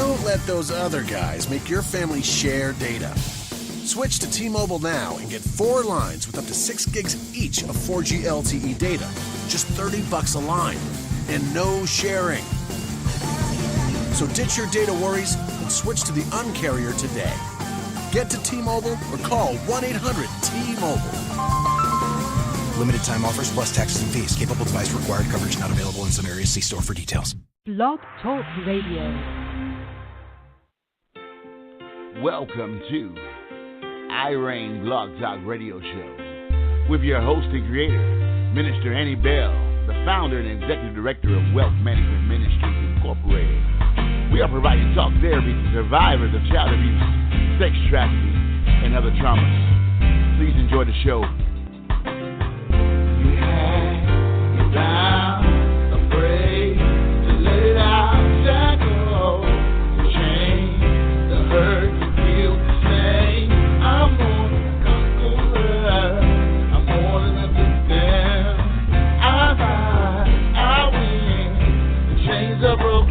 Don't let those other guys make your family share data. Switch to T-Mobile now and get 4 lines with up to 6 gigs each of 4G LTE data. Just $30 a line. And no sharing. So ditch your data worries and switch to the Un-carrier today. Get to T-Mobile or call 1-800-T-Mobile. Limited time offers plus taxes and fees. Capable device required. Coverage not available in some areas. See store for details. Blog Talk Radio. Welcome to R.E.I.G.N Blog Talk Radio Show with your host and creator, Minister Annie Bell, the founder and executive director of Wealth Management Ministries Incorporated. We are providing talk therapy to survivors of child abuse, sex trafficking, and other traumas. Please enjoy the show. You had it down, afraid to let it out, shackle, to change the hurt you feel the same. I'm more than a conqueror, I'm more than a victim. I rise, I win, the chains are broken.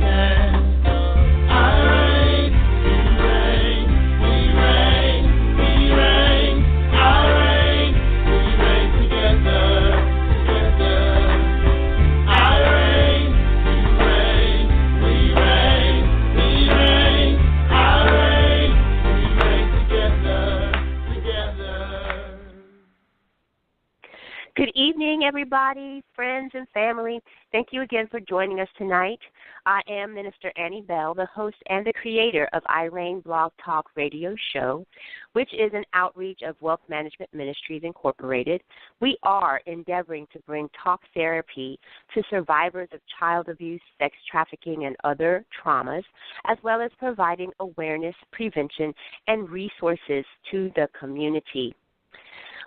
Good evening, everybody, friends and family. Thank you again for joining us tonight. I am Minister Annie Bell, the host and the creator of R.E.I.G.N Blog Talk Radio Show, which is an outreach of Wealth Management Ministries Incorporated. We are endeavoring to bring talk therapy to survivors of child abuse, sex trafficking, and other traumas, as well as providing awareness, prevention, and resources to the community.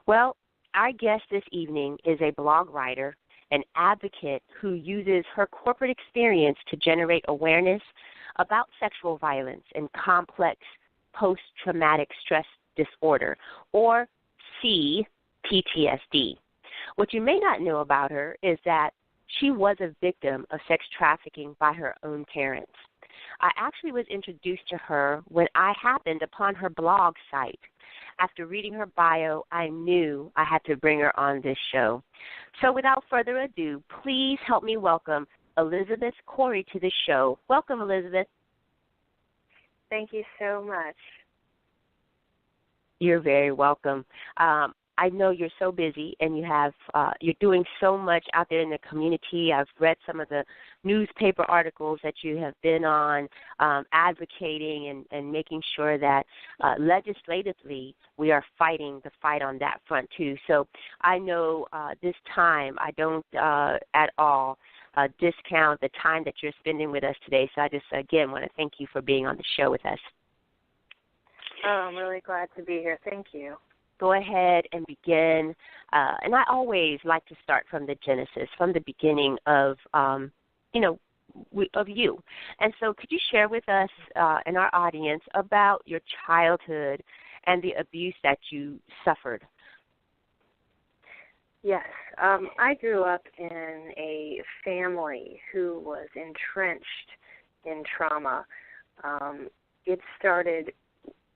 Well, our guest this evening is a blog writer, an advocate who uses her corporate experience to generate awareness about sexual violence and complex post-traumatic stress disorder, or CPTSD. What you may not know about her is that she was a victim of sex trafficking by her own parents. I actually was introduced to her when I happened upon her blog site. After reading her bio, I knew I had to bring her on this show. So without further ado, please help me welcome Elisabeth Corey to the show. Welcome, Elisabeth. Thank you so much. You're very welcome. I know you're so busy and you're doing so much out there in the community. I've read some of the newspaper articles that you have been on, advocating and making sure that legislatively we are fighting the fight on that front too. So I know this time I don't at all discount the time that you're spending with us today. So I just, again, want to thank you for being on the show with us. Oh, I'm really glad to be here. Thank you. Go ahead and begin. And I always like to start from the genesis, from the beginning of, of you. And so could you share with us and our audience about your childhood and the abuse that you suffered? Yes. I grew up in a family who was entrenched in trauma. It started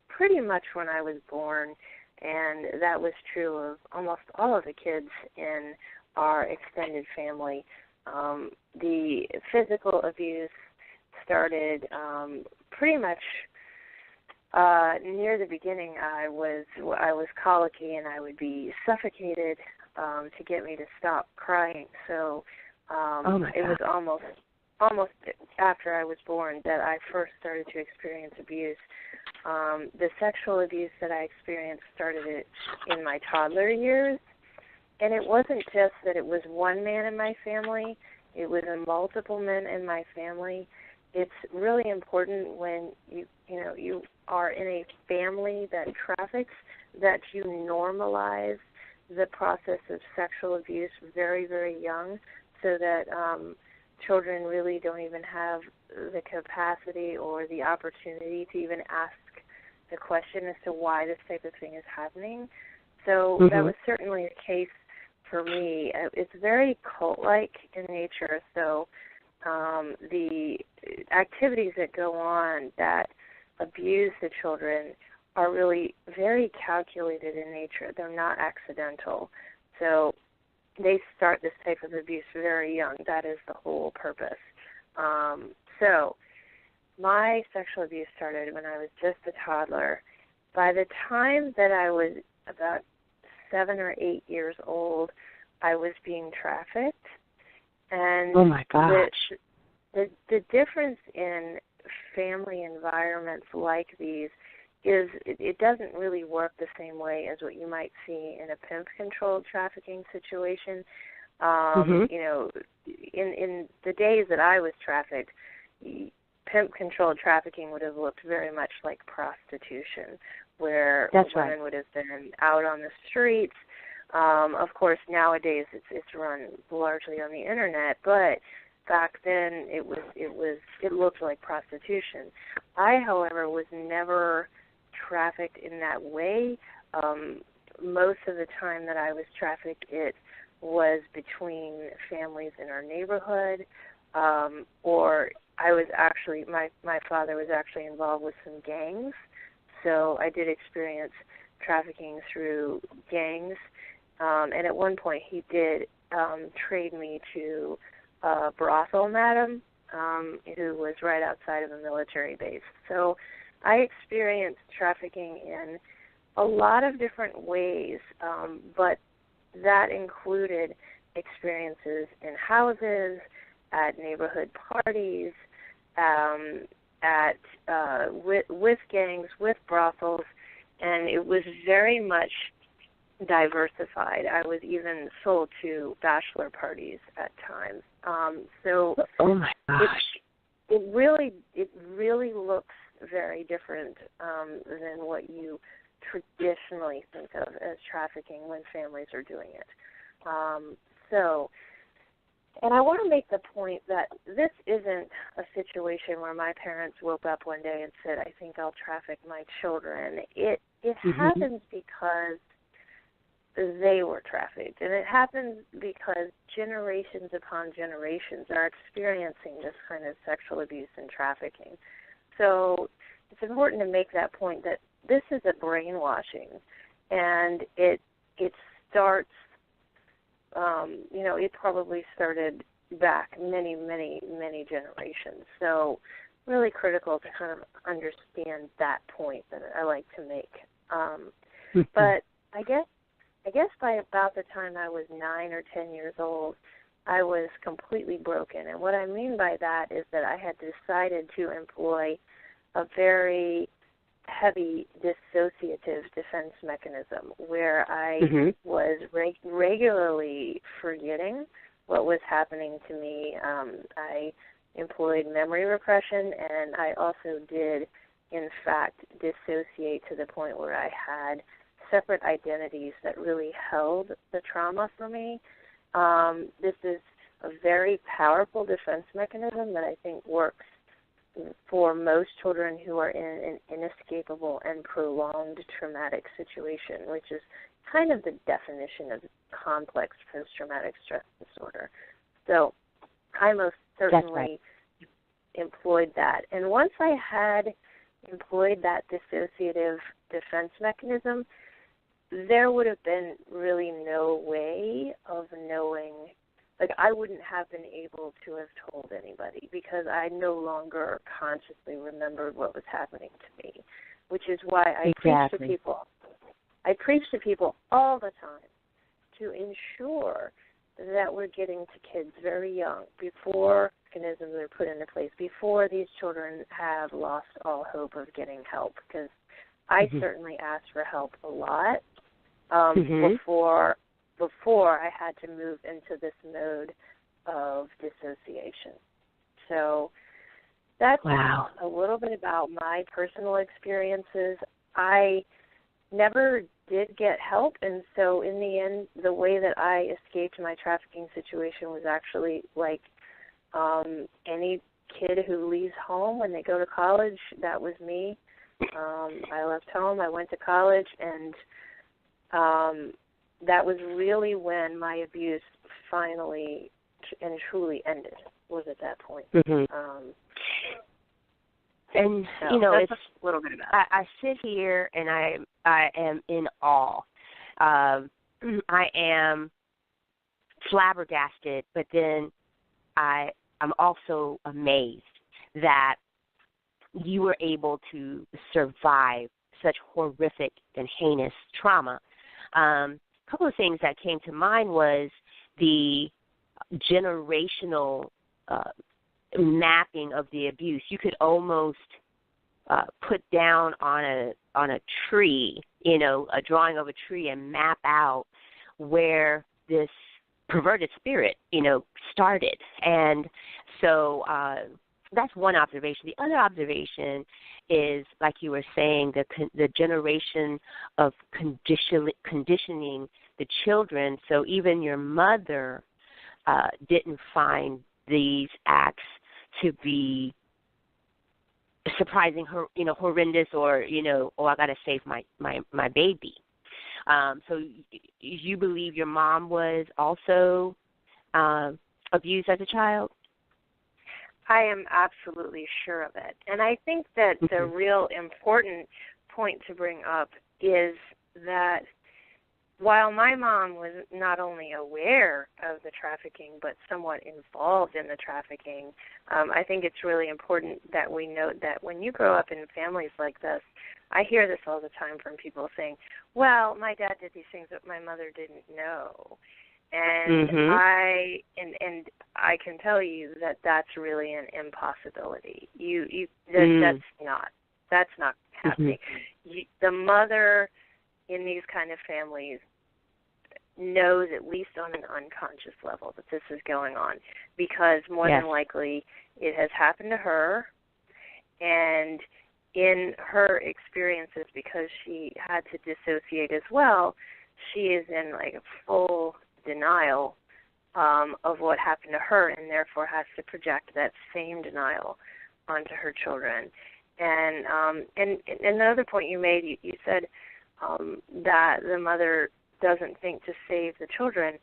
pretty much when I was born, and that was true of almost all of the kids in our extended family. The physical abuse started pretty much near the beginning. I was colicky, and I would be suffocated to get me to stop crying. So it was almost after I was born that I first started to experience abuse. The sexual abuse that I experienced started in my toddler years, and it wasn't just that it was one man in my family, it was multiple men in my family. It's really important when you are in a family that traffics that you normalize the process of sexual abuse very, very young, so that children really don't even have the capacity or the opportunity to even ask the question as to why this type of thing is happening. So that was certainly the case for me. It's very cult-like in nature. So the activities that go on that abuse the children are really very calculated in nature. They're not accidental. So they start this type of abuse very young. That is the whole purpose. So my sexual abuse started when I was just a toddler. By the time that I was about 7 or 8 years old, I was being trafficked. And oh my gosh. The difference in family environments like these is it doesn't really work the same way as what you might see in a pimp-controlled trafficking situation. You know, in the days that I was trafficked, pimp-controlled trafficking would have looked very much like prostitution, where women would have been out on the streets. Of course, nowadays it's run largely on the internet, but back then it looked like prostitution. I, however, was never trafficked in that way. Most of the time that I was trafficked, it was between families in our neighborhood, or I was actually, my father was actually involved with some gangs, so I did experience trafficking through gangs, and at one point he did trade me to a brothel madam who was right outside of a military base. So I experienced trafficking in a lot of different ways, but that included experiences in houses, at neighborhood parties, with gangs, with brothels, and it was very much diversified. I was even sold to bachelor parties at times. So oh my gosh. It really looks very different than what you traditionally think of as trafficking when families are doing it. And I want to make the point that this isn't a situation where my parents woke up one day and said, I think I'll traffic my children. It happens because they were trafficked, and it happens because generations upon generations are experiencing this kind of sexual abuse and trafficking. So it's important to make that point that this is a brainwashing, and it starts, it probably started back many, many, many generations. So really critical to kind of understand that point that I like to make. But I guess by about the time I was 9 or 10 years old, I was completely broken. And what I mean by that is that I had decided to employ a very heavy dissociative defense mechanism where I was regularly forgetting what was happening to me. I employed memory repression, and I also did, in fact, dissociate to the point where I had separate identities that really held the trauma for me. This is a very powerful defense mechanism that I think works for most children who are in an inescapable and prolonged traumatic situation, which is kind of the definition of complex post-traumatic stress disorder. So I most certainly employed that. And once I had employed that dissociative defense mechanism, there would have been really no way of knowing, like I wouldn't have been able to have told anybody because I no longer consciously remembered what was happening to me, which is why I preach to people. I preach to people all the time to ensure that we're getting to kids very young before mechanisms are put into place, before these children have lost all hope of getting help, because I certainly asked for help a lot before I had to move into this mode of dissociation. So that's a little bit about my personal experiences. I never did get help, and so in the end, the way that I escaped my trafficking situation was actually like any kid who leaves home when they go to college. That was me. I left home, I went to college, and that was really when my abuse finally and truly ended. was at that point. And so you know, that's it's a little bit about it. I sit here and I am in awe. I am flabbergasted, but then I'm also amazed that you were able to survive such horrific and heinous trauma. A couple of things that came to mind was the generational mapping of the abuse. You could almost put down on a tree, you know, a drawing of a tree, and map out where this perverted spirit, you know, started. And so that's one observation. The other observation is, like you were saying, the generation of conditioning the children. So even your mother didn't find these acts to be surprising, you know, horrendous, or, you know, I got to save my baby. So you believe your mom was also abused as a child? I am absolutely sure of it. And I think that the real important point to bring up is that while my mom was not only aware of the trafficking but somewhat involved in the trafficking, I think it's really important that we note that when you grow up in families like this, I hear this all the time from people saying, well, my dad did these things that my mother didn't know. And I can tell you that that's really an impossibility. That's not happening. The mother in these kind of families knows, at least on an unconscious level, that this is going on, because more than likely it has happened to her, and in her experiences, because she had to dissociate as well, she is in like a full denial of what happened to her, and therefore has to project that same denial onto her children. And another point you made, you said that the mother doesn't think to save the children,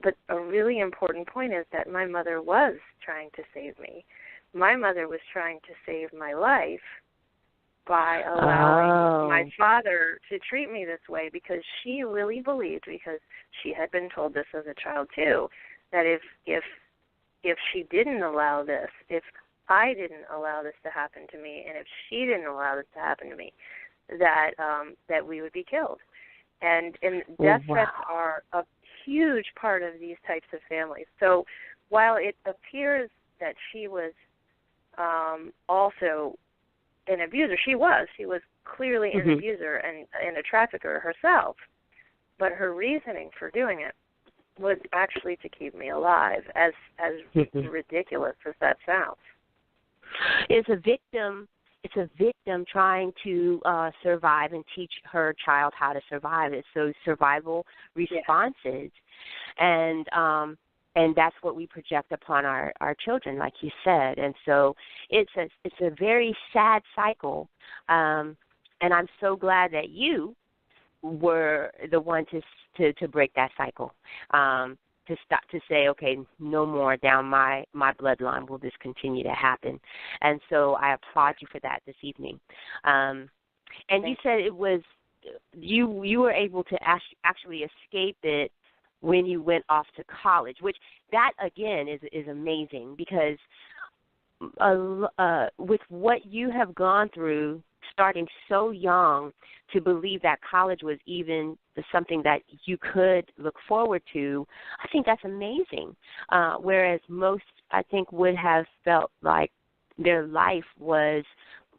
but a really important point is that my mother was trying to save me. My mother was trying to save my life by allowing my father to treat me this way, because she really believed, because she had been told this as a child too, that if she didn't allow this, if I didn't allow this to happen to me, and if she didn't allow this to happen to me, that we would be killed. And death threats are a huge part of these types of families. So while it appears that she was also an abuser, she was clearly an abuser and a trafficker herself, but her reasoning for doing it was actually to keep me alive, as ridiculous as that sounds. It's a victim trying to survive and teach her child how to survive. It's those survival responses, and that's what we project upon our children, like you said. And so it's a very sad cycle, and I'm so glad that you were the one to break that cycle, to stop, to say, okay, no more down my bloodline will this continue to happen. And so I applaud you for that this evening. And you said it was you were able to actually escape it when you went off to college, which that again is amazing, because with what you have gone through, starting so young, to believe that college was even something that you could look forward to, I think that's amazing. Whereas most, I think, would have felt like their life was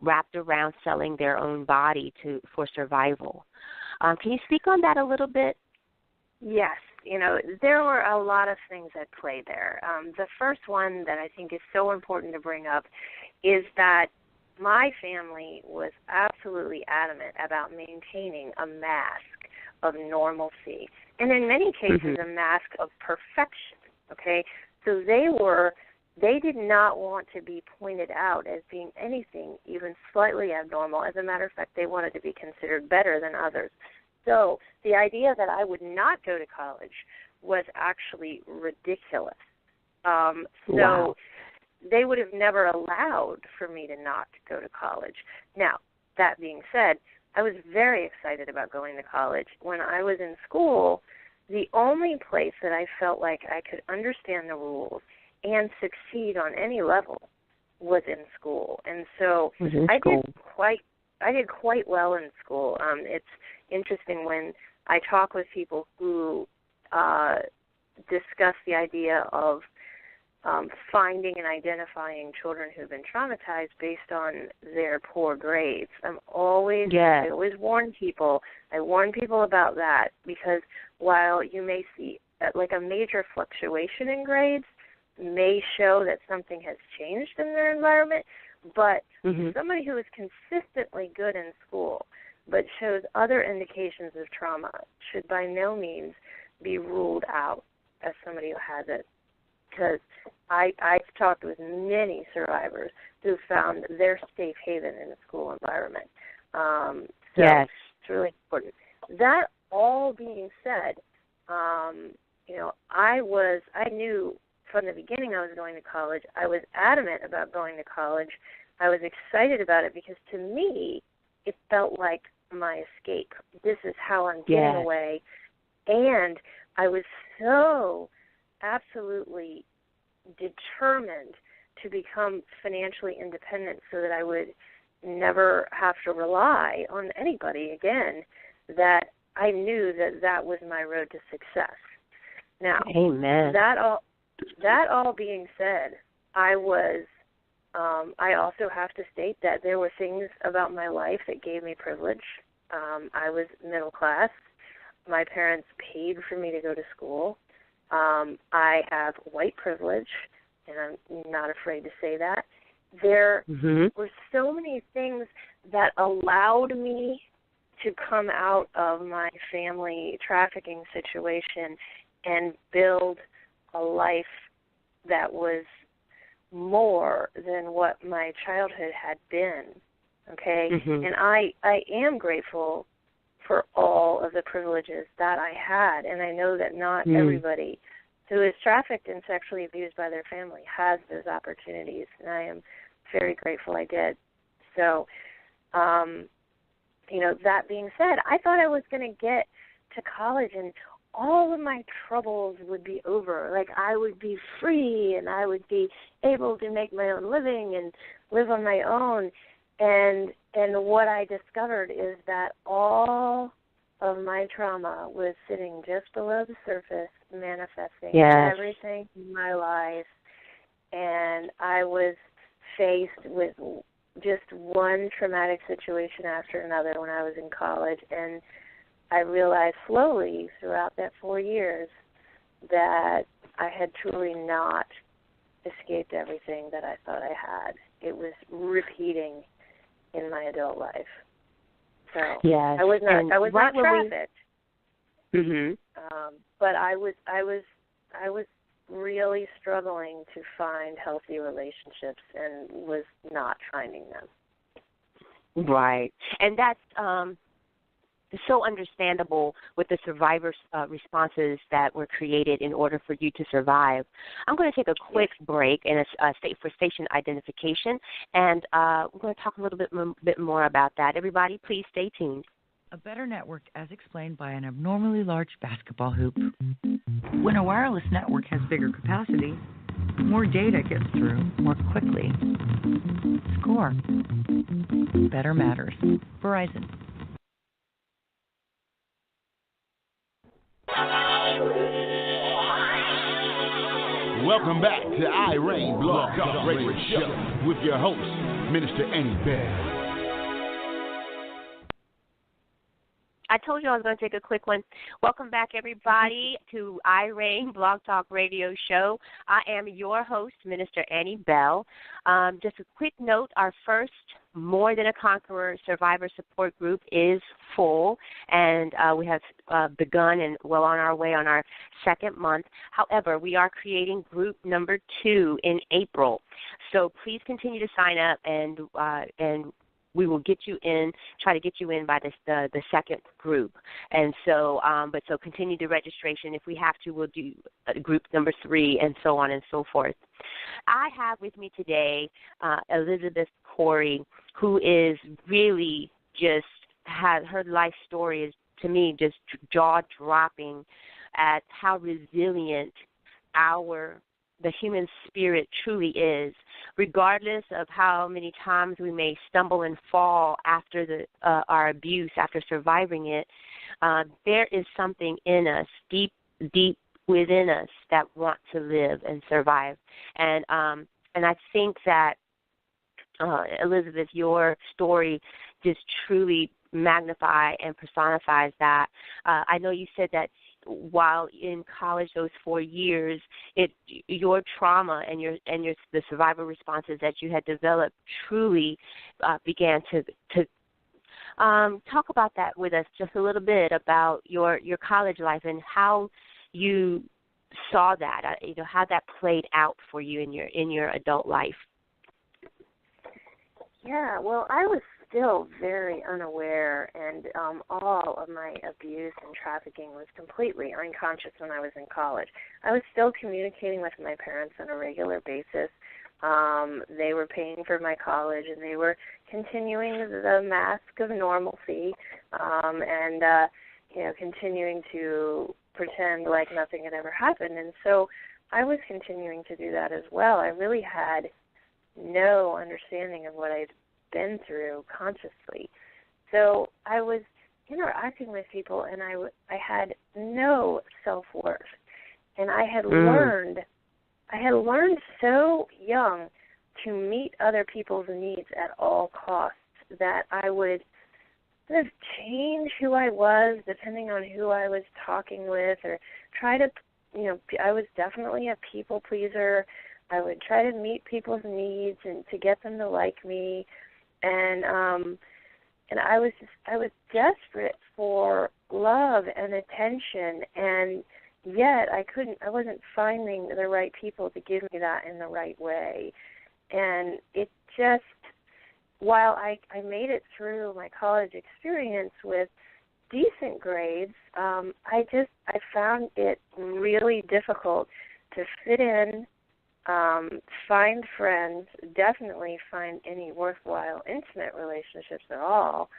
wrapped around selling their own body for survival. Can you speak on that a little bit? Yes. There were a lot of things at play there. The first one that I think is so important to bring up is that my family was absolutely adamant about maintaining a mask of normalcy, and in many cases a mask of perfection, okay? So they did not want to be pointed out as being anything even slightly abnormal. As a matter of fact, they wanted to be considered better than others. So the idea that I would not go to college was actually ridiculous. they would have never allowed for me to not go to college. Now, that being said, I was very excited about going to college. When I was in school, the only place that I felt like I could understand the rules and succeed on any level was in school. And so I did quite well in school. It's interesting when I talk with people who discuss the idea of finding and identifying children who've been traumatized based on their poor grades. I always warn people. I warn people about that, because while you may see like a major fluctuation in grades may show that something has changed in their environment, but somebody who is consistently good in school but shows other indications of trauma should by no means be ruled out as somebody who has it. Because I've talked with many survivors who found their safe haven in a school environment. It's really important. That all being said, I knew from the beginning I was going to college. I was adamant about going to college. I was excited about it because to me it felt like my escape. This is how I'm getting away. And I was so absolutely determined to become financially independent so that I would never have to rely on anybody again, that I knew that that was my road to success. Now, Amen. That all being said, I also have to state that there were things about my life that gave me privilege. I was middle class. My parents paid for me to go to school. I have white privilege, and I'm not afraid to say that. There were so many things that allowed me to come out of my family trafficking situation and build a life that was more than what my childhood had been, okay? And I am grateful for all of the privileges that I had, and I know that not everybody who is trafficked and sexually abused by their family has those opportunities, and I am very grateful I did. So, that being said, I thought I was going to get to college and all of my troubles would be over. Like, I would be free and I would be able to make my own living and live on my own. And what I discovered is that all of my trauma was sitting just below the surface, manifesting everything in my life. And I was faced with just one traumatic situation after another when I was in college. And I realized slowly throughout that 4 years that I had truly not escaped everything that I thought I had. It was repeating in my adult life. So I was not trafficked. But I was really struggling to find healthy relationships and was not finding them. Right. And that's so understandable with the survivors' responses that were created in order for you to survive. I'm going to take a quick break and for station identification, and we're going to talk a little bit more about that. Everybody, please stay tuned. A better network as explained by an abnormally large basketball hoop. When a wireless network has bigger capacity, more data gets through more quickly. Score. Better matters. Verizon. Welcome back to R.E.I.G.N Blog Talk Radio Show with your host, Minister Annie Bell. I told you I was going to take a quick one. Welcome back, everybody, to R.E.I.G.N Blog Talk Radio Show. I am your host, Minister Annie Bell. Just a quick note, our first More Than a Conqueror Survivor Support Group is full, and we have begun and well on our way on our second month. However, we are creating group number 2 in April. So please continue to sign up and we will get you in, try to get you in by the second group. And so, so continue the registration. If we have to, we'll do group number 3 and so on and so forth. I have with me today Elisabeth Corey, who is really just her life story is, to me, just jaw-dropping at how resilient the human spirit truly is, regardless of how many times we may stumble and fall after our abuse, after surviving it. There is something in us, deep within us, that want to live and survive. And I think that, Elisabeth, your story just truly magnify and personifies that. I know you said that while in college, those 4 years, your trauma and the survival responses that you had developed truly began to talk about that with us just a little bit, about your college life and how you saw that, how that played out for you in your adult life. Yeah, well, I was still very unaware, and all of my abuse and trafficking was completely unconscious when I was in college. I was still communicating with my parents on a regular basis. They were paying for my college, and they were continuing the mask of normalcy, and continuing to pretend like nothing had ever happened. And so I was continuing to do that as well. I really had no understanding of what I'd been through consciously. So I was interacting with people, and I had no self-worth. And I had learned so young to meet other people's needs at all costs, that I would sort of change who I was depending on who I was talking with, or try to, I was definitely a people pleaser. I would try to meet people's needs and to get them to like me, and I was desperate for love and attention, and yet I wasn't finding the right people to give me that in the right way. And it just, while I made it through my college experience with decent grades, I found it really difficult to fit in, find friends, definitely find any worthwhile intimate relationships at all.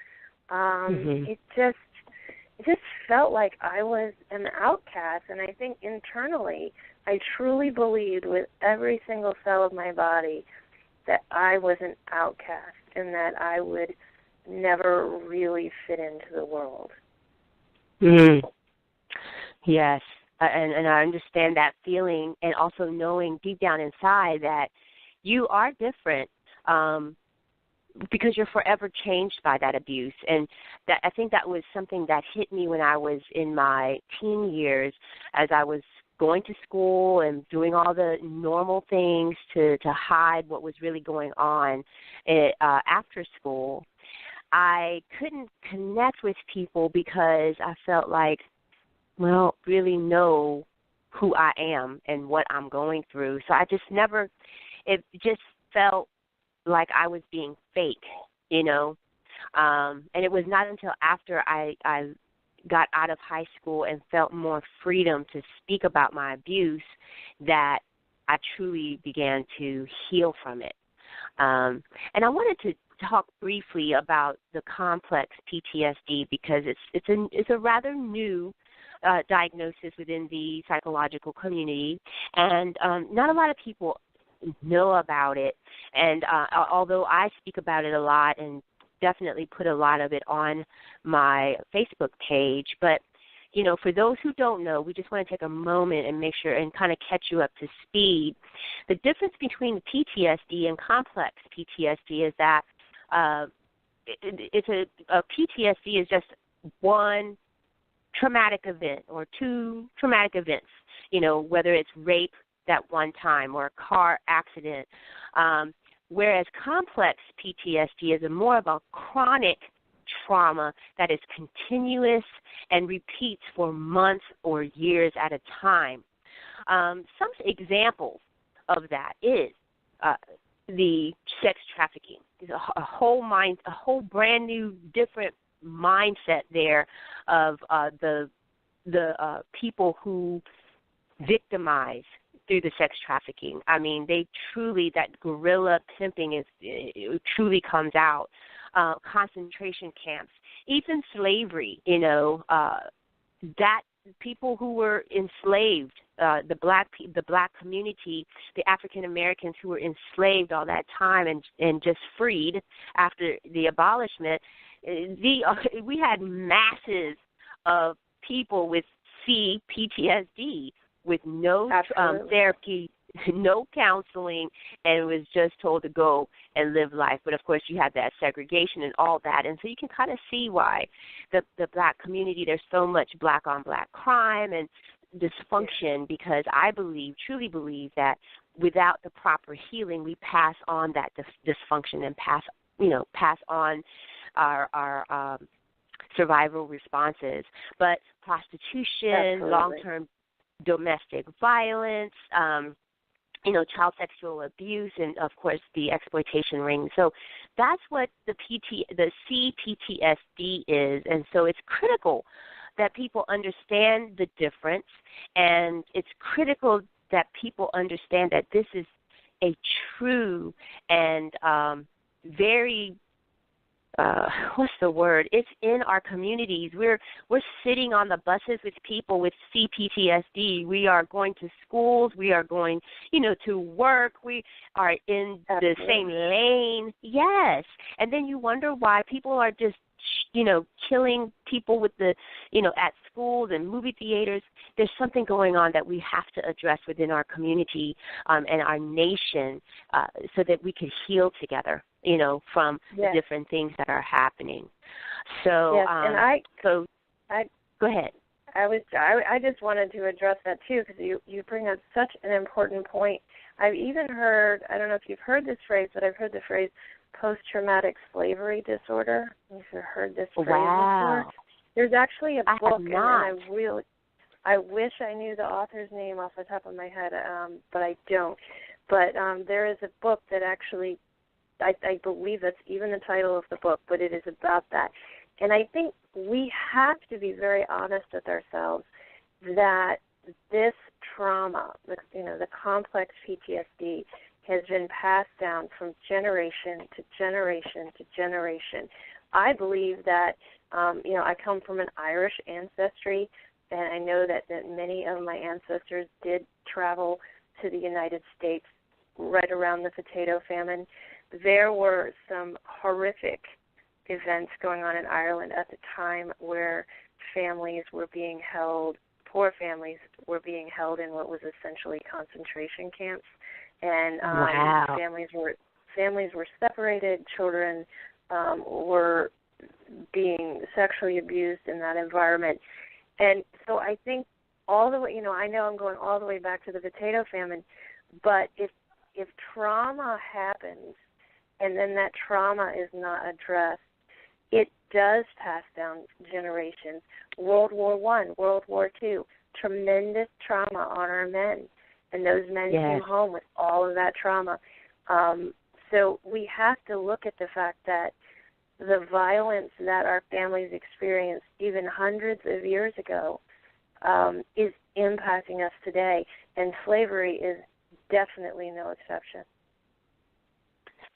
It just felt like I was an outcast, and I think internally I truly believed with every single cell of my body that I was an outcast and that I would never really fit into the world. Yes, and I understand that feeling, and also knowing deep down inside that you are different, because you're forever changed by that abuse. And that, I think that was something that hit me when I was in my teen years, as I was going to school and doing all the normal things to hide what was really going on after school. I couldn't connect with people because I felt like, well, really know who I am and what I'm going through. So I just never, it just felt like I was being fake, and it was not until after I got out of high school and felt more freedom to speak about my abuse that I truly began to heal from it. And I wanted to talk briefly about the complex PTSD because it's a rather new diagnosis within the psychological community, and not a lot of people know about it. And although I speak about it a lot and definitely put a lot of it on my Facebook page, but for those who don't know, we just want to take a moment and make sure and kind of catch you up to speed. The difference between PTSD and complex PTSD is that it's a PTSD is just one traumatic event or two traumatic events, whether it's rape that one time or a car accident, whereas complex PTSD is more of a chronic trauma that is continuous and repeats for months or years at a time. Some examples of that is the sex trafficking. There's a whole whole brand new, different mindset there of the people who victimize through the sex trafficking. I mean, they truly, that guerrilla pimping it truly comes out. Concentration camps, even slavery, that people who were enslaved, the black community, the African Americans who were enslaved all that time and just freed after the abolishment, we had masses of people with PTSD with no therapy, no counseling, and was just told to go and live life. But, of course, you had that segregation and all that. And so you can kind of see why the black community, there's so much black-on-black crime and dysfunction, because I truly believe that without the proper healing, we pass on that dysfunction and pass on our survival responses. But prostitution, long-term domestic violence, child sexual abuse, and, of course, the exploitation ring. So that's what the CPTSD is, and so it's critical that people understand the difference, and it's critical that people understand that this is a true and very what's the word? It's in our communities. We're sitting on the buses with people with CPTSD. We are going to schools. We are going, to work. We are in the same lane. Yes. And then you wonder why people are just, killing people with at schools and movie theaters. There's something going on that we have to address within our community and our nation so that we can heal together, from the different things that are happening. So, go ahead. I just wanted to address that too, because you bring up such an important point. I've even heard, I don't know if you've heard this phrase, but I've heard the phrase post-traumatic slavery disorder. You've heard this phrase before? There's actually a book, and I wish I knew the author's name off the top of my head, but I don't. But there is a book that actually, I believe that's even the title of the book, but it is about that. And I think we have to be very honest with ourselves that this trauma, the complex PTSD, has been passed down from generation to generation to generation. I believe that, I come from an Irish ancestry, and I know that many of my ancestors did travel to the United States right around the potato famine. There were some horrific events going on in Ireland at the time where families were being held, poor families were being held in what was essentially concentration camps. And families were separated. Children were being sexually abused in that environment. And so I think all the way, I know I'm going all the way back to the potato famine, but if trauma happens and then that trauma is not addressed, it does pass down generations. World War I, World War II, tremendous trauma on our men. And those men came home with all of that trauma. So we have to look at the fact that the violence that our families experienced even hundreds of years ago is impacting us today, and slavery is definitely no exception.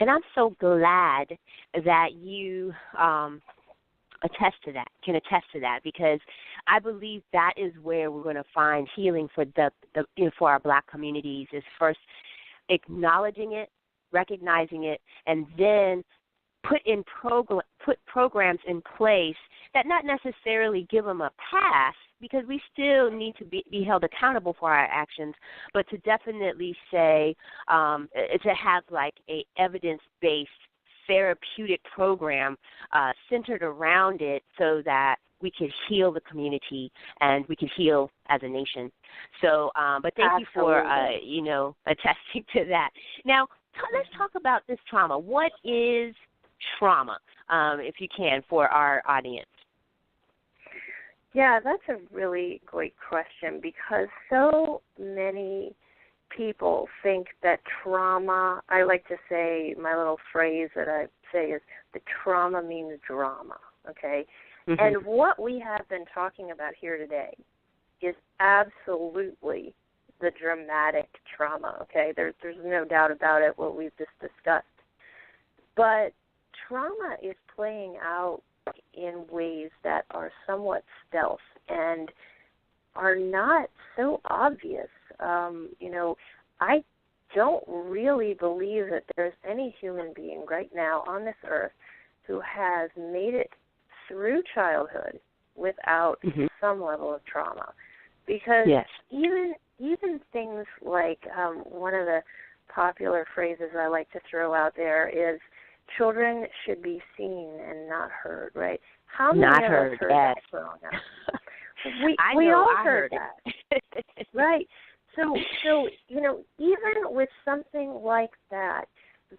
And I'm so glad that you attest to that, because I believe that is where we're going to find healing for for our black communities, is first acknowledging it, recognizing it, and then put programs in place that not necessarily give them a pass, because we still need to be held accountable for our actions, but to definitely say, to have like a evidence-based therapeutic program centered around it so that we could heal the community and we could heal as a nation. So, but thank you for, attesting to that. Now, let's talk about this trauma. What is trauma, if you can, for our audience? Yeah, that's a really great question, because so many people think that trauma, I like to say, my little phrase that I say is, the trauma means drama, okay? Mm-hmm. And what we have been talking about here today is absolutely the dramatic trauma, okay? There's no doubt about it, what we've just discussed. But trauma is playing out in ways that are somewhat stealth and are not so obvious. I don't really believe that there's any human being right now on this earth who has made it through childhood without some level of trauma. Because even things like one of the popular phrases I like to throw out there is, children should be seen and not heard, right? How many of us heard that growing up? We all heard that. Right. So even with something like that,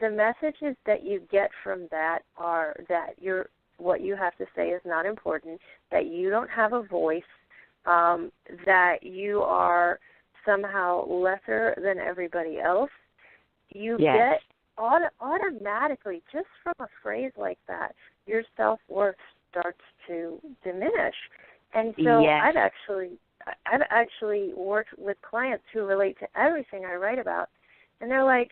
the messages that you get from that are that what you have to say is not important, that you don't have a voice, that you are somehow lesser than everybody else. You get automatically, just from a phrase like that, your self-worth starts to diminish. And so I've actually worked with clients who relate to everything I write about, and they're like,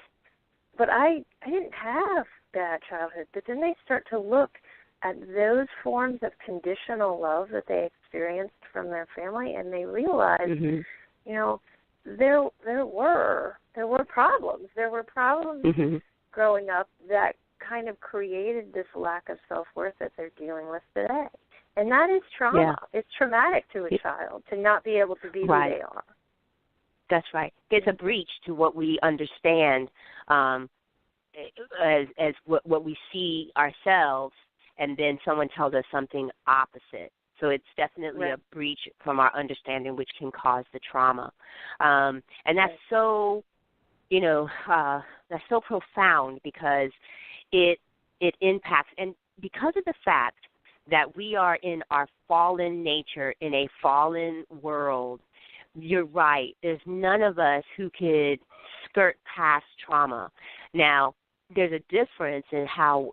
but I didn't have bad childhood. But then they start to look at those forms of conditional love that they experienced from their family, and they realize, there were problems. There were problems growing up that kind of created this lack of self-worth that they're dealing with today. And that is trauma. Yeah. It's traumatic to a child to not be able to be who they are. That's right. It's a breach to what we understand as what we see ourselves, and then someone tells us something opposite. So it's definitely a breach from our understanding, which can cause the trauma. And that's so, that's so profound because it impacts, and because of the fact that we are in our fallen nature, in a fallen world, you're right. There's none of us who could skirt past trauma. Now, there's a difference in how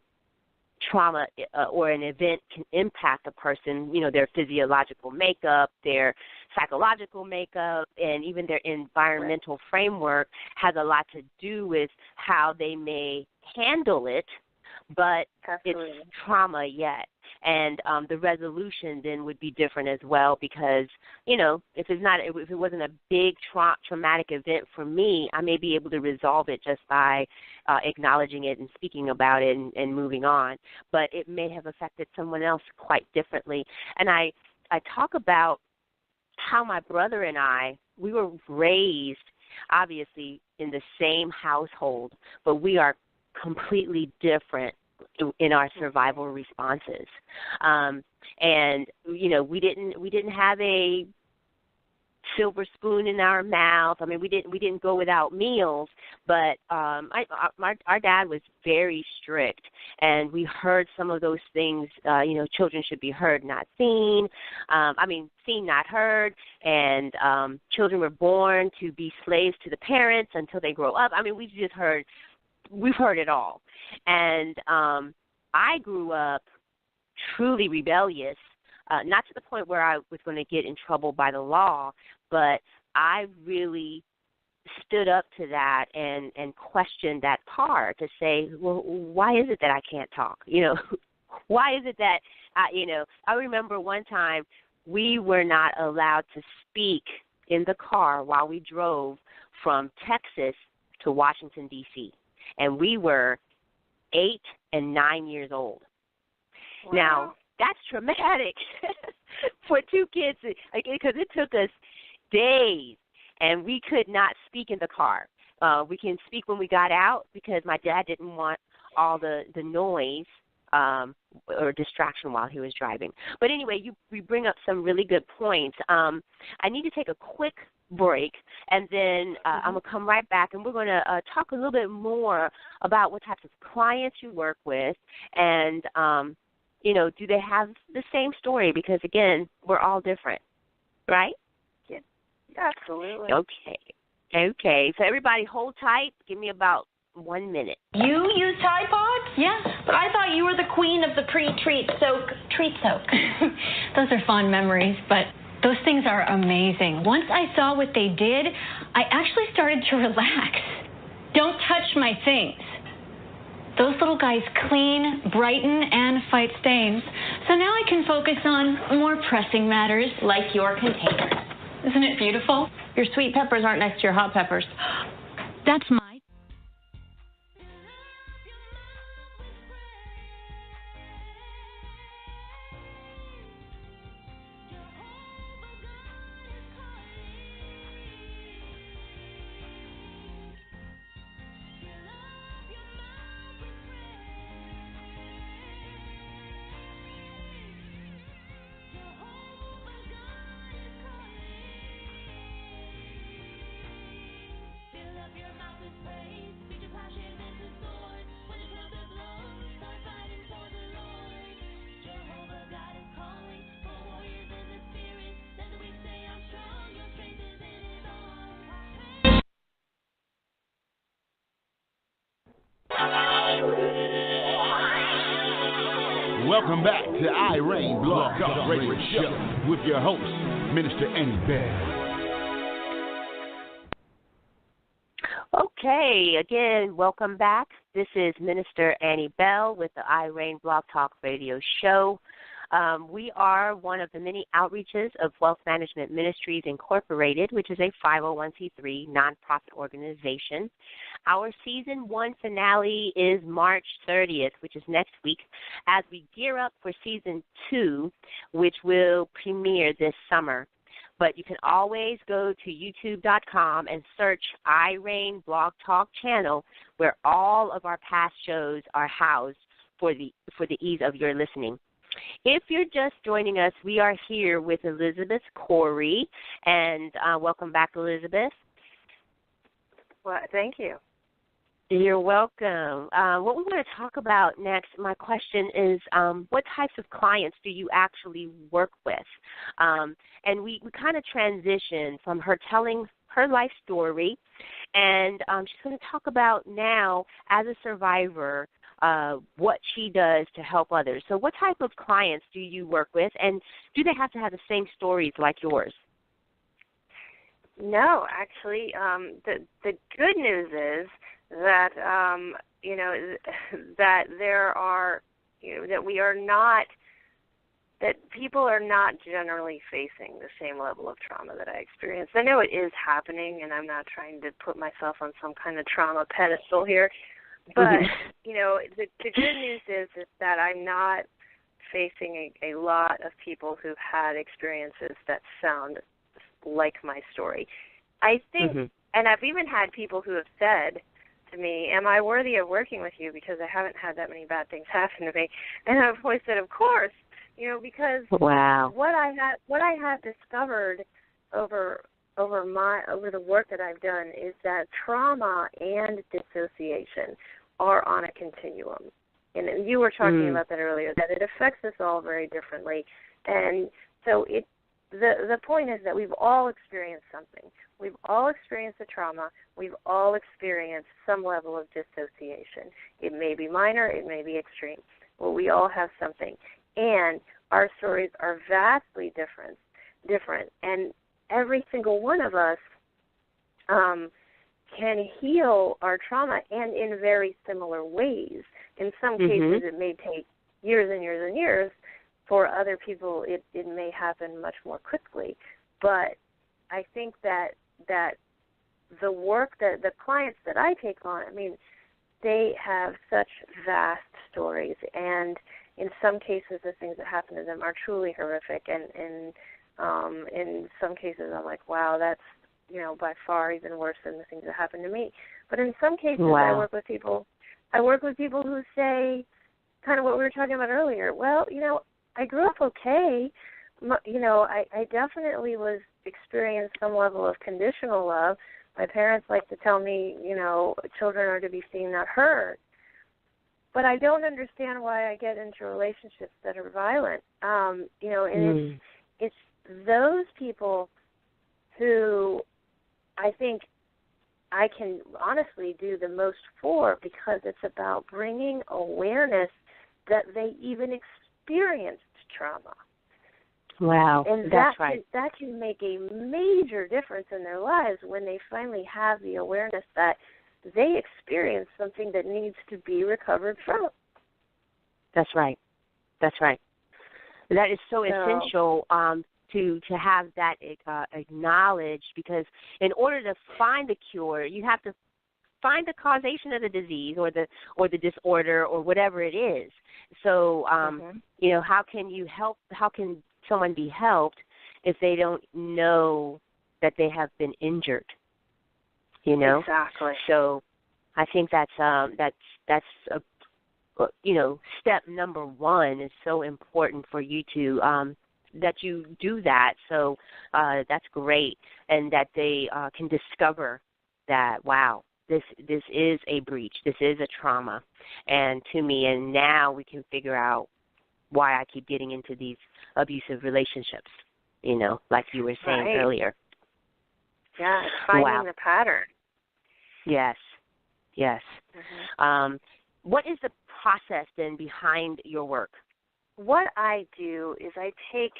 trauma or an event can impact a person, their physiological makeup, their psychological makeup, and even their environmental framework has a lot to do with how they may handle it, but it's trauma yet. And the resolution then would be different as well because, if it wasn't a big traumatic event for me, I may be able to resolve it just by acknowledging it and speaking about it and moving on. But it may have affected someone else quite differently. And I talk about how my brother and we were raised, obviously, in the same household, but we are completely different in our survival responses. And we didn't have a silver spoon in our mouth. I mean, we didn't go without meals, but our dad was very strict, and we heard some of those things. Children should be heard, not seen. Seen, not heard. And children were born to be slaves to the parents until they grow up. I mean, we've heard it all. And I grew up truly rebellious, not to the point where I was going to get in trouble by the law, but I really stood up to that and questioned that part to say, well, why is it that I can't talk? Why is it that, I remember one time we were not allowed to speak in the car while we drove from Texas to Washington, D.C., and we were 8 and 9 years old. Wow. Now, that's traumatic for two kids because it took us days, and we could not speak in the car. We can speak when we got out because my dad didn't want all the noise or distraction while he was driving. But anyway, we bring up some really good points. I need to take a quick break, and then I'm going to come right back, and we're going to talk a little bit more about what types of clients you work with, and, do they have the same story? Because, again, we're all different, right? Yeah, absolutely. Okay. Okay, so everybody hold tight. Give me about 1 minute. You use Tide Pods? Yeah, but I thought you were the queen of the pre-treat soak. Treat soak. Those are fond memories, but those things are amazing. Once I saw what they did, I actually started to relax. Don't touch my things. Those little guys clean, brighten, and fight stains. So now I can focus on more pressing matters. Like your containers. Isn't it beautiful? Your sweet peppers aren't next to your hot peppers. That's my... Welcome back to R.E.I.G.N Blog Talk Radio Show with your host, Minister Annie Bell. Okay, again, welcome back. This is Minister Annie Bell with the R.E.I.G.N Blog Talk Radio Show. We are one of the many outreaches of Wealth Management Ministries Incorporated, which is a 501c3 nonprofit organization. Our Season 1 finale is March 30th, which is next week, as we gear up for Season 2, which will premiere this summer. But you can always go to youtube.com and search R.E.I.G.N Blog Talk channel, where all of our past shows are housed for the ease of your listening. If you're just joining us, we are here with Elisabeth Corey, and welcome back, Elisabeth. Well, thank you. You're welcome. What we want to talk about next, my question is, what types of clients do you actually work with? And we kind of transition from her telling her life story, and she's going to talk about now, as a survivor, what she does to help others. So what type of clients do you work with, and do they have to have the same stories like yours? No, actually, the good news is that that there are, that we are not, that people are not generally facing the same level of trauma that I experienced. I know it is happening, and I'm not trying to put myself on some kind of trauma pedestal here, but the good news is that I'm not facing a lot of people who've had experiences that sound like my story. I think, and I've even had people who have said to me, am I worthy of working with you, because I haven't had that many bad things happen to me? And I've always said, of course, because wow, what I have discovered over the work that I've done is that trauma and dissociation are on a continuum. And you were talking about that earlier, that it affects us all very differently. And so the point is that we've all experienced something. We've all experienced a trauma. We've all experienced some level of dissociation. It may be minor, it may be extreme. Well, we all have something. And our stories are vastly different. And every single one of us can heal our trauma, and in very similar ways. In some cases, it may take years and years and years. For other people, it may happen much more quickly. But I think that the work that the clients that I take on, they have such vast stories, and in some cases, the things that happen to them are truly horrific, and in some cases, I'm like, wow, that's by far even worse than the things that happen to me. But in some cases, wow. I work with people who say, kind of what we were talking about earlier. Well, I grew up okay. I definitely experienced some level of conditional love. My parents like to tell me, children are to be seen, not heard. But I don't understand why I get into relationships that are violent. And it's those people who I think I can honestly do the most for, because it's about bringing awareness that they even experienced trauma. Wow, and that's right. That can make a major difference in their lives when they finally have the awareness that they experienced something that needs to be recovered from. That's right. That's right. That is so essential to have that acknowledged, because in order to find the cure, you have to find the causation of the disease or the disorder or whatever it is. So, you know, how can you help? How can someone be helped if they don't know that they have been injured? You know, exactly. So, I think that's a, you know, step number one is so important for you to that you do that. So that's great, and that they can discover that, wow, this is a breach, this is a trauma, and to me, and now we can figure out why I keep getting into these abusive relationships, you know, like you were saying earlier. Yeah, it's finding the pattern. Yes, yes. What is the process then behind your work? What I do is I take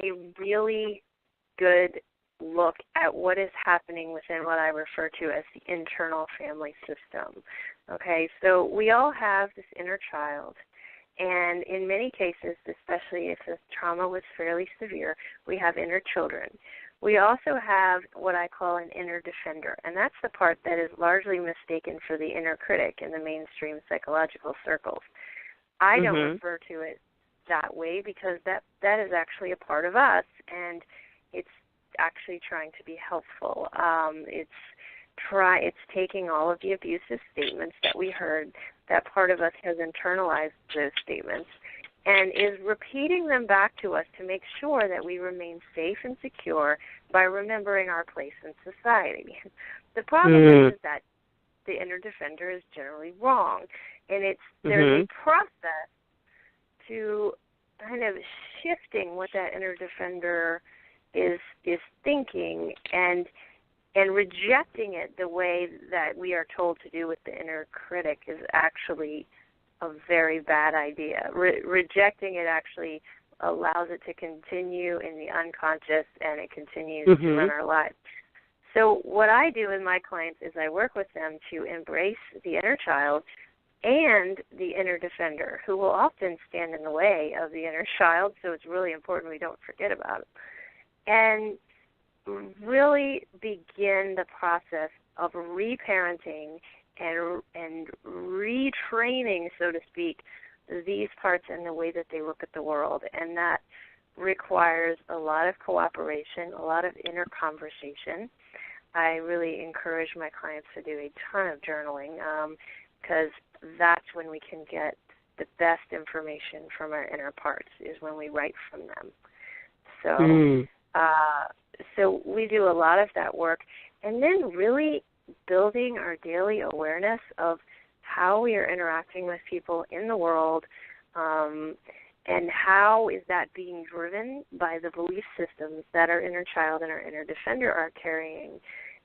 a really good look at what is happening within what I refer to as the internal family system. Okay, so we all have this inner child, and in many cases, especially if the trauma was fairly severe, we have inner children. We also have what I call an inner defender, and that's the part that is largely mistaken for the inner critic in the mainstream psychological circles. I don't refer to it that way, because that is actually a part of us, and it's actually trying to be helpful. It's taking all of the abusive statements that we heard. That part of us has internalized those statements and is repeating them back to us to make sure that we remain safe and secure by remembering our place in society. The problem is that the inner defender is generally wrong, and there's a process to kind of shifting what that inner defender is thinking and rejecting it the way that we are told to do with the inner critic is actually a very bad idea. Rejecting it actually allows it to continue in the unconscious, and it continues to run our lives. So what I do with my clients is I work with them to embrace the inner child and the inner defender, who will often stand in the way of the inner child, so it's really important we don't forget about it, and really begin the process of reparenting and retraining, so to speak, these parts in the way that they look at the world. And that requires a lot of cooperation, a lot of inner conversation. I really encourage my clients to do a ton of journaling, because that's when we can get the best information from our inner parts, is when we write from them. So we do a lot of that work, and then really building our daily awareness of how we are interacting with people in the world, and how is that being driven by the belief systems that our inner child and our inner defender are carrying.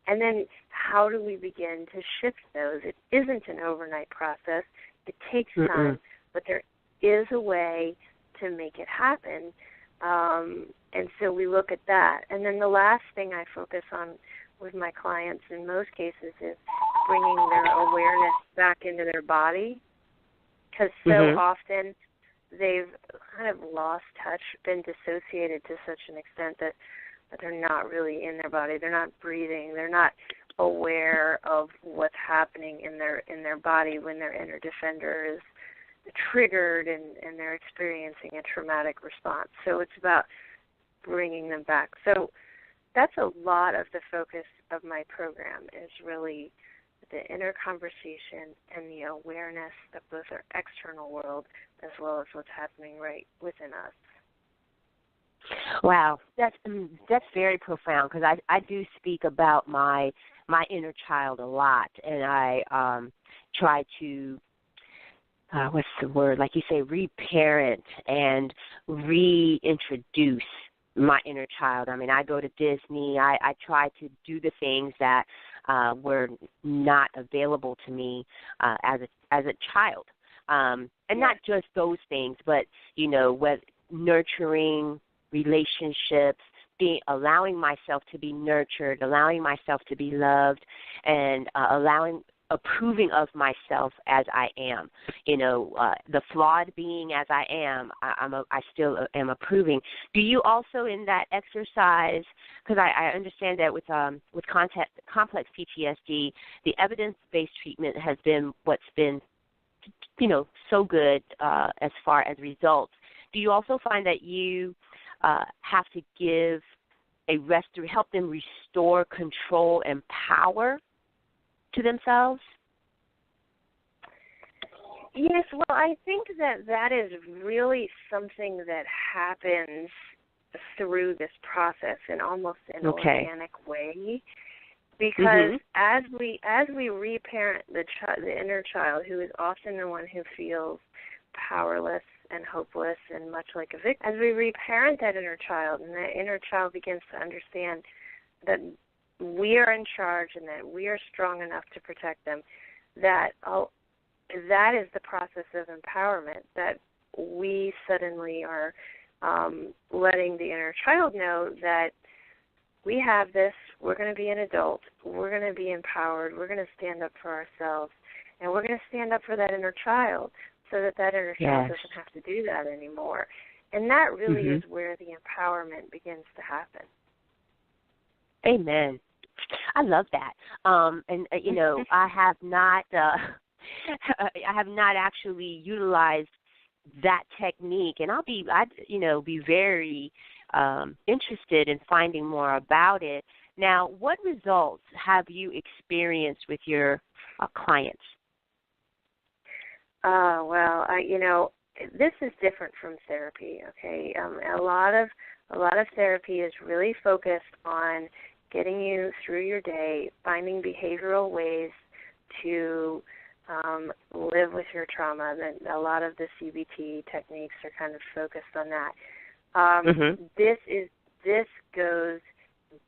And then how do we begin to shift those? It isn't an overnight process. It takes time, but there is a way to make it happen. And so we look at that. And then the last thing I focus on with my clients in most cases is bringing their awareness back into their body, because so often they've kind of lost touch, been dissociated to such an extent that they're not really in their body. They're not breathing. They're not aware of what's happening in their body when their inner defender is triggered and they're experiencing a traumatic response. So it's about bringing them back. So that's a lot of the focus of my program, is really the inner conversation and the awareness of both our external world as well as what's happening right within us. Wow, that's very profound, because I do speak about my inner child a lot, and I try to what's the word? Like you say, reparent and reintroduce my inner child. I mean, I go to Disney. I try to do the things that were not available to me as a child. And not just those things, but, with nurturing relationships, allowing myself to be nurtured, allowing myself to be loved, and approving of myself as I am. The flawed being as I am, I still am approving. Do you also, in that exercise, because I understand that with complex PTSD, the evidence-based treatment has been what's been, so good as far as results. Do you also find that you have to give help them restore control and power to themselves? Yes, well, I think that is really something that happens through this process in almost an organic way, because as we reparent the inner child, who is often the one who feels powerless and hopeless and much like a victim, as we reparent that inner child, and that inner child begins to understand that we are in charge and that we are strong enough to protect them, that is the process of empowerment, that we suddenly are letting the inner child know that we have this, we're going to be an adult, we're going to be empowered, we're going to stand up for ourselves, and we're going to stand up for that inner child so that inner child doesn't have to do that anymore. And that really is where the empowerment begins to happen. Amen. I love that. I have not actually utilized that technique, and I'd be very interested in finding more about it. Now, what results have you experienced with your clients? Well, this is different from therapy. Okay, a lot of therapy is really focused on getting you through your day, finding behavioral ways to live with your trauma. That a lot of the CBT techniques are kind of focused on that. This goes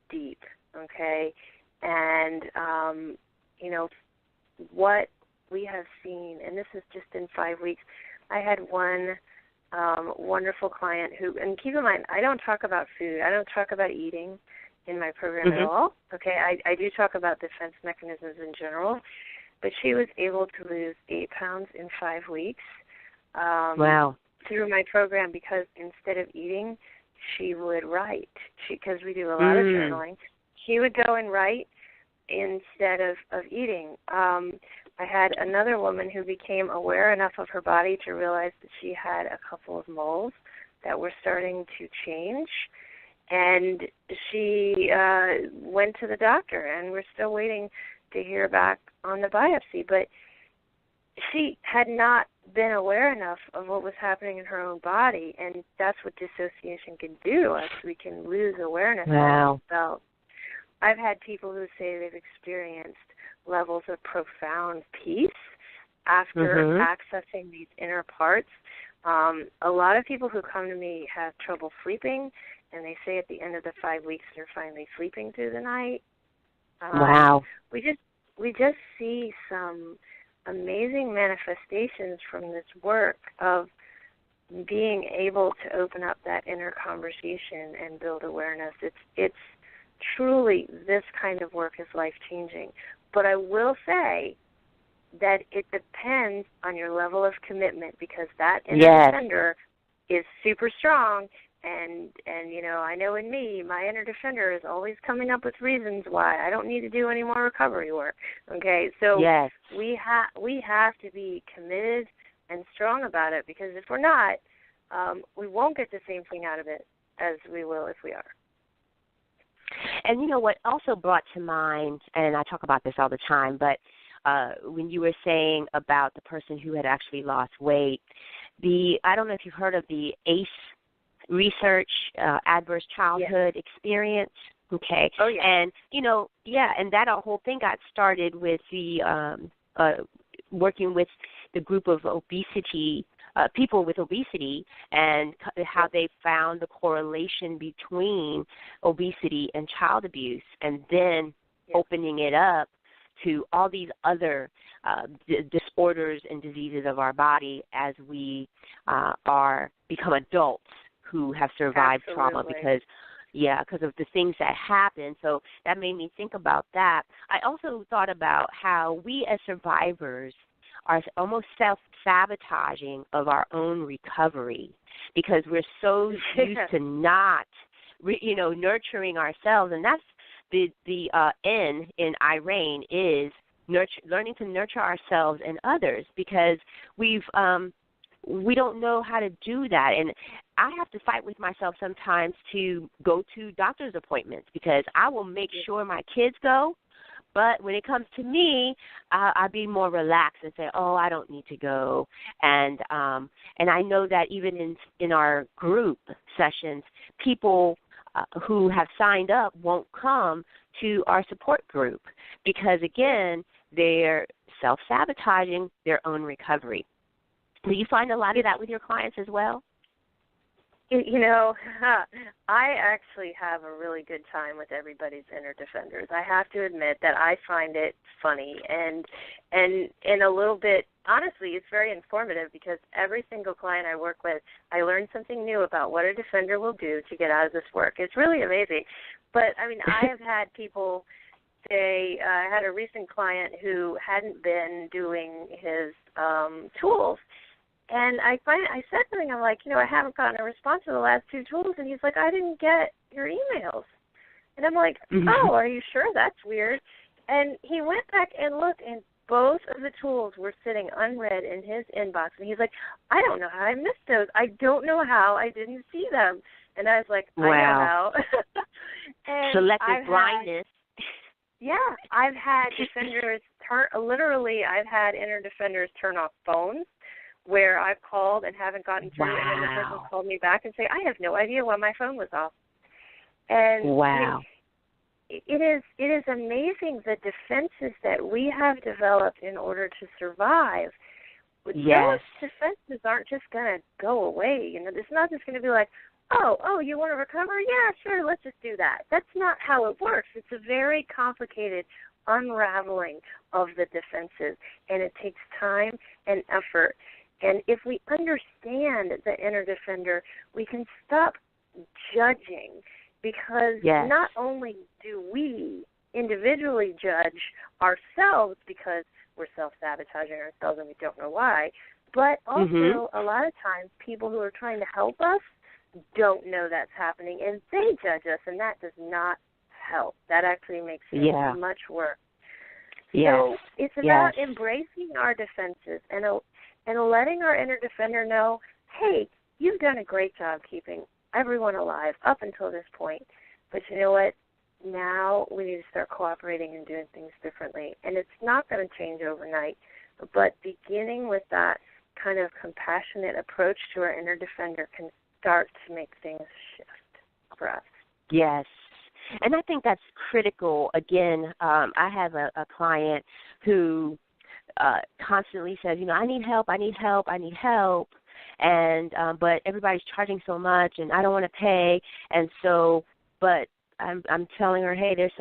deep. Okay, and what we have seen, and this is just in 5 weeks. I had one wonderful client who, and keep in mind, I don't talk about food. I don't talk about eating in my program at all. Okay, I do talk about defense mechanisms in general, but she was able to lose 8 pounds in 5 weeks. Wow. Through my program, because instead of eating, she would write. Because we do a lot of journaling, she would go and write instead of eating. I had another woman who became aware enough of her body to realize that she had a couple of moles that were starting to change, and she went to the doctor, and we're still waiting to hear back on the biopsy, but she had not been aware enough of what was happening in her own body, and that's what dissociation can do to us. We can lose awareness of ourselves. I've had people who say they've experienced levels of profound peace after accessing these inner parts. A lot of people who come to me have trouble sleeping, and they say at the end of the 5 weeks they're finally sleeping through the night. Wow. We just see some amazing manifestations from this work of being able to open up that inner conversation and build awareness. It's truly, this kind of work is life-changing. But I will say that it depends on your level of commitment, because that inner defender is super strong, and I know in me, my inner defender is always coming up with reasons why I don't need to do any more recovery work. Okay, so we have to be committed and strong about it, because if we're not, we won't get the same thing out of it as we will if we are. And what also brought to mind, and I talk about this all the time, but when you were saying about the person who had actually lost weight, I don't know if you've heard of the ACE research, adverse childhood experience. Okay. Oh, yeah. And, and that whole thing got started with the working with the group of obesity people with obesity, and how they found the correlation between obesity and child abuse. And then opening it up to all these other disorders and diseases of our body as we become adults who have survived trauma because of the things that happen. So that made me think about that. I also thought about how we as survivors are almost self-sabotaging of our own recovery because we're so used to not, nurturing ourselves. And that's the N in R.E.I.G.N is learning to nurture ourselves and others because we don't know how to do that. And I have to fight with myself sometimes to go to doctor's appointments because I will make sure my kids go. But when it comes to me, I'll be more relaxed and say, "Oh, I don't need to go." And I know that even in our group sessions, people who have signed up won't come to our support group because, again, they're self-sabotaging their own recovery. Do you find a lot of that with your clients as well? I actually have a really good time with everybody's inner defenders. I have to admit that I find it funny and a little bit, honestly, it's very informative because every single client I work with, I learn something new about what a defender will do to get out of this work. It's really amazing. But, I mean, I have had people say, I had a recent client who hadn't been doing his tools. And I said something, I'm like, I haven't gotten a response to the last 2 tools. And he's like, I didn't get your emails. And I'm like, oh, are you sure? That's weird. And he went back and looked, and both of the tools were sitting unread in his inbox. And he's like, I don't know how I missed those. I don't know how I didn't see them. And I was like, wow. I know how. And selective blindness. I've had defenders I've had inner defenders turn off phones where I've called and haven't gotten through, and then the person called me back and say, I have no idea why my phone was off. And it is amazing the defenses that we have developed in order to survive. Those defenses aren't just going to go away. It's not just going to be like, oh, you want to recover? Yeah, sure, let's just do that. That's not how it works. It's a very complicated unraveling of the defenses, and it takes time and effort. And if we understand the inner defender, we can stop judging because not only do we individually judge ourselves because we're self-sabotaging ourselves and we don't know why, but also a lot of times people who are trying to help us don't know that's happening, and they judge us, and that does not help. That actually makes things much worse. So it's about embracing our defenses and letting our inner defender know, hey, you've done a great job keeping everyone alive up until this point, but you know what? Now we need to start cooperating and doing things differently. And it's not going to change overnight, but beginning with that kind of compassionate approach to our inner defender can start to make things shift for us. Yes. And I think that's critical. Again, I have a client who constantly says, I need help, and but everybody's charging so much, and I don't want to pay, and so, but I'm telling her, hey, there's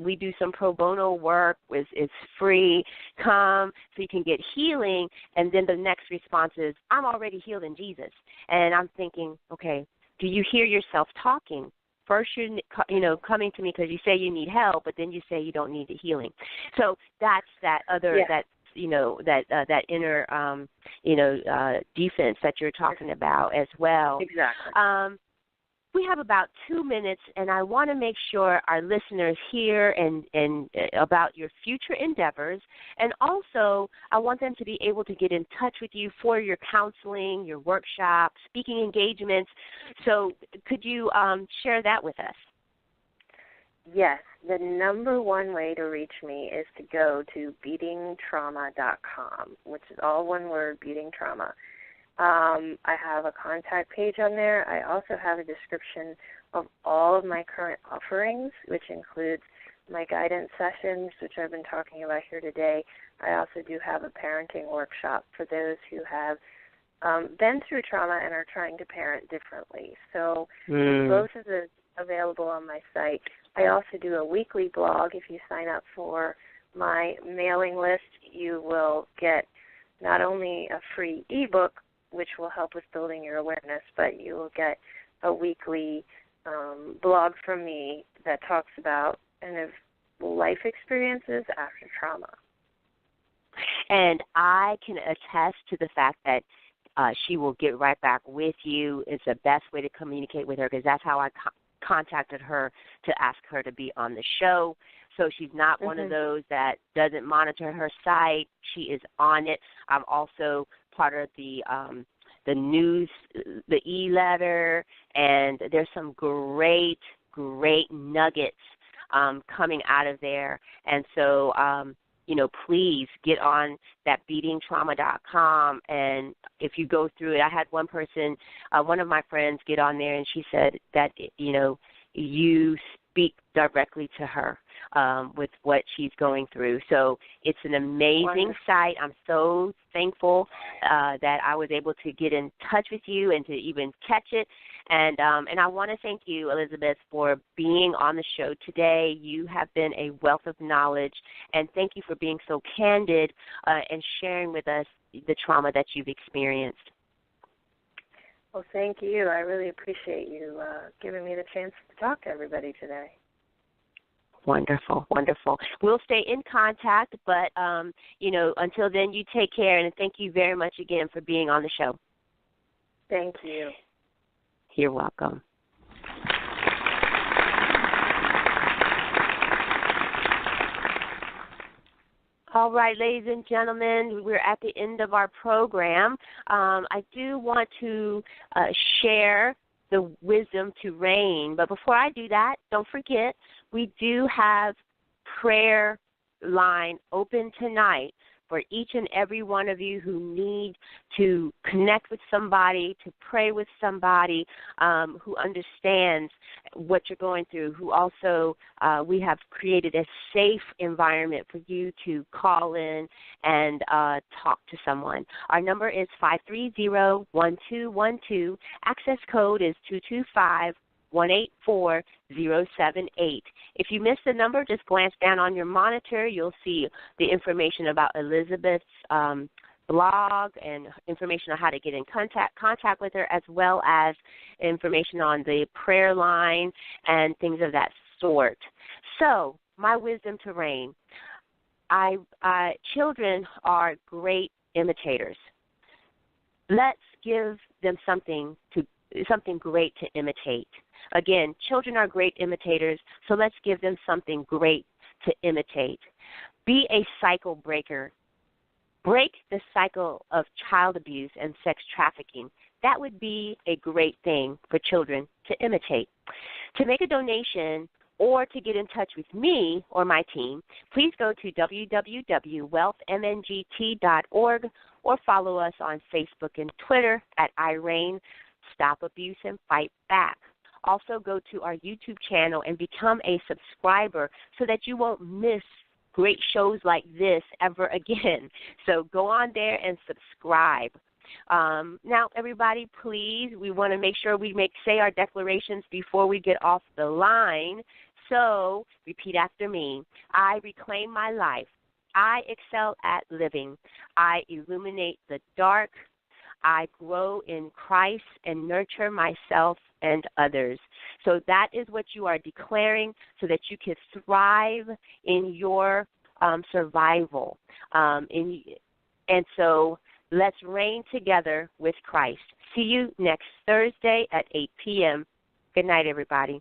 we do some pro bono work, it's free, come so you can get healing, and then the next response is, I'm already healed in Jesus, and I'm thinking, okay, do you hear yourself talking? First, you're coming to me because you say you need help, but then you say you don't need the healing. So that's that other that inner defense that you're talking about as well. Exactly. We have about 2 minutes, and I want to make sure our listeners hear and about your future endeavors, and also I want them to be able to get in touch with you for your counseling, your workshops, speaking engagements. So could you share that with us? Yes. The number one way to reach me is to go to beatingtrauma.com, which is all one word, Beating Trauma. I have a contact page on there. I also have a description of all of my current offerings, which includes my guidance sessions, which I've been talking about here today. I also do have a parenting workshop for those who have been through trauma and are trying to parent differently. So both of those available on my site. I also do a weekly blog. If you sign up for my mailing list, you will get not only a free ebook, which will help with building your awareness, but you will get a weekly blog from me that talks about life experiences after trauma. And I can attest to the fact that she will get right back with you. It's the best way to communicate with her, because that's how I contacted her to ask her to be on the show. So she's not one of those that doesn't monitor her site. She is on it. I'm also part of the news, the e-letter, and there's some great nuggets coming out of there. And so, please get on that beatingtrauma.com, and if you go through it, I had one person, one of my friends get on there, and she said that, you speak directly to her with what she's going through. So it's an amazing site. I'm so thankful that I was able to get in touch with you and to even catch it. And I want to thank you, Elisabeth, for being on the show today. You have been a wealth of knowledge, and thank you for being so candid and sharing with us the trauma that you've experienced. Well, thank you. I really appreciate you giving me the chance to talk to everybody today. Wonderful, wonderful. We'll stay in contact, but, until then, you take care, and thank you very much again for being on the show. Thank you. You're welcome. All right, ladies and gentlemen, we're at the end of our program. I do want to share the wisdom to reign. But before I do that, don't forget, we do have prayer line open tonight for each and every one of you who need to connect with somebody, to pray with somebody who understands what you're going through, who also we have created a safe environment for you to call in and talk to someone. Our number is 530-1212. Access code is 225-184-078. If you missed the number, just glance down on your monitor. You'll see the information about Elisabeth's blog and information on how to get in contact with her, as well as information on the prayer line and things of that sort. So, my wisdom to reign. Children are great imitators. Let's give them something great to imitate. Again, children are great imitators, so let's give them something great to imitate. Be a cycle breaker. Break the cycle of child abuse and sex trafficking. That would be a great thing for children to imitate. To make a donation or to get in touch with me or my team, please go to www.wealthmngt.org or follow us on Facebook and Twitter at R.E.I.G.N. Stop Abuse and Fight Back. Also go to our YouTube channel and become a subscriber so that you won't miss great shows like this ever again. So go on there and subscribe. Now, everybody, please, we want to make sure we say our declarations before we get off the line. So repeat after me. I reclaim my life. I excel at living. I illuminate the dark. I grow in Christ and nurture myself and others. So that is what you are declaring so that you can thrive in your survival. And so let's reign together with Christ. See you next Thursday at 8 p.m. Good night, everybody.